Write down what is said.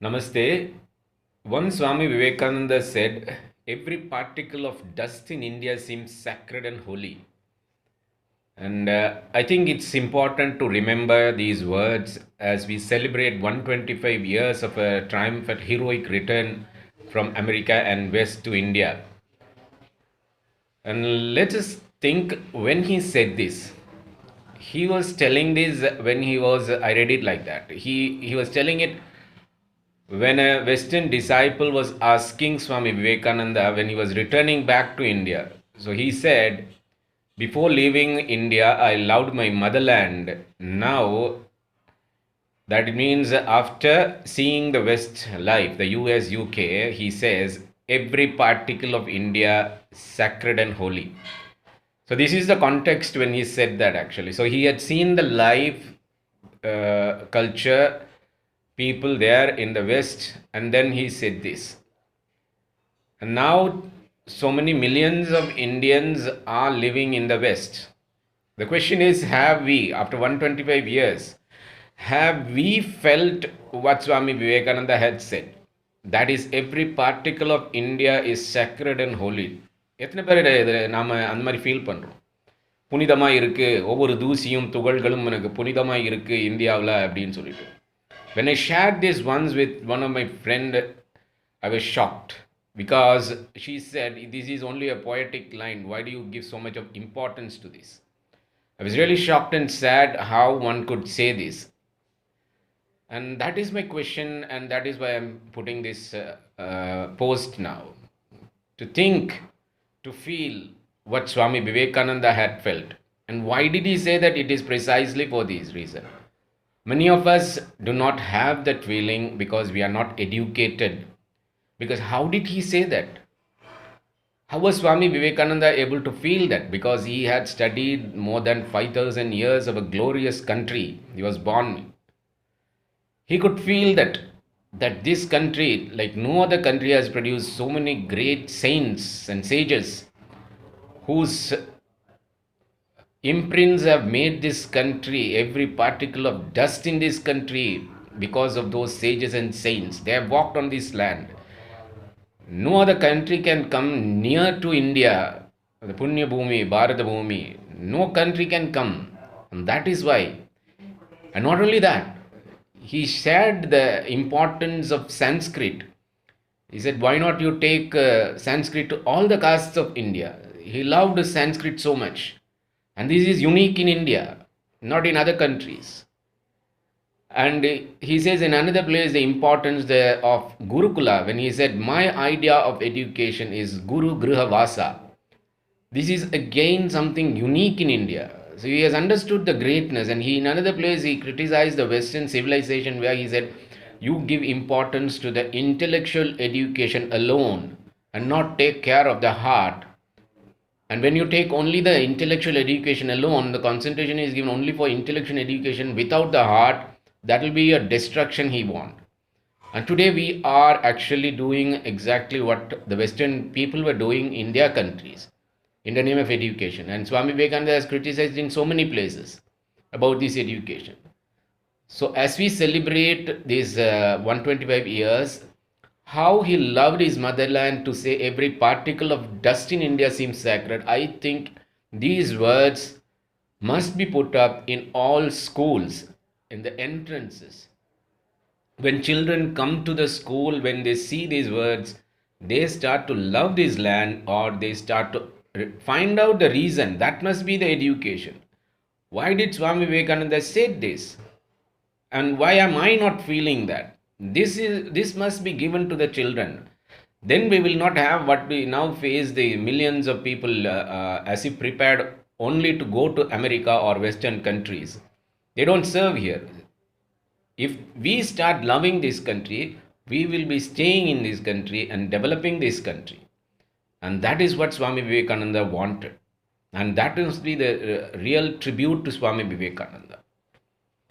Namaste. Once Swami Vivekananda said, every particle of dust in India seems sacred and holy. And I think it's important to remember these words as we celebrate 125 years of a triumphant heroic return from America and West to India. And let us think when he said this. He was telling this when I read it like that. He was telling it when a Western disciple was asking Swami Vivekananda when he was returning back to India. So he said, before leaving India, I loved my motherland. Now, that means after seeing the West life, the US, UK, he says, every particle of India sacred and holy. So this is the context when he said that actually. So he had seen the life, culture, people there in the West, and then he said this. And now so many millions of Indians are living in the West. The question is, have we, after 125 years, have we felt what Swami Vivekananda had said? That is, every particle of India is sacred and holy. எத்தனை பேர் இதை நாம் அந்த மாதிரி feel பண்ணுறோம்? புனிதமாக இருக்குது, ஒவ்வொரு தூசியும் துகள்களும் எனக்கு புனிதமாக இருக்குது இந்தியாவில் அப்படின்னு சொல்லிட்டு. When I shared this once with one of my friend, I was shocked because she said, this is only a poetic line. Why do you give so much of importance to this? I was really shocked and sad how one could say this. And that is my question, and that is why I'm putting this post now. To think, to feel what Swami Vivekananda had felt. And why did he say that? It is precisely for this reason. Many of us do not have that feeling because we are not educated. Because how did he say that? How was Swami Vivekananda able to feel that? Because he had studied more than 5,000 years of a glorious country. He was born. He could feel that this country, like no other country, has produced so many great saints and sages whose imprints have made this country, every particle of dust in this country, because of those sages and saints. They have walked on this land. No other country can come near to India, the Punya Bhumi, Bharata Bhumi. No country can come. And that is why. And not only that, he shared the importance of Sanskrit. He said, why not you take Sanskrit to all the castes of India? He loved Sanskrit so much. And this is unique in India, not in other countries. And he says in another place the importance of Gurukula, when he said, my idea of education is Guru Griha Vasa. This is again something unique in India. So he has understood the greatness, and in another place he criticized the Western civilization where he said, you give importance to the intellectual education alone and not take care of the heart. And when you take only the intellectual education alone, the concentration is given only for intellectual education without the heart, that will be a destruction he wants. And today we are actually doing exactly what the Western people were doing in their countries in the name of education. And Swami Vivekananda has criticized in so many places about this education. So as we celebrate these 125 years, how he loved his motherland, to say every particle of dust in India seems sacred, I think these words must be put up in all schools, in the entrances. When children come to the school, when they see these words, they start to love this land, or they start to find out the reason. That must be the education. Why did Swami Vivekananda say this? And why am I not feeling that? This must be given to the children. Then we will not have what we now face, the millions of people as if prepared only to go to America or Western countries. They don't serve here. If we start loving this country, we will be staying in this country and developing this country. And that is what Swami Vivekananda wanted. And that must be the real tribute to Swami Vivekananda.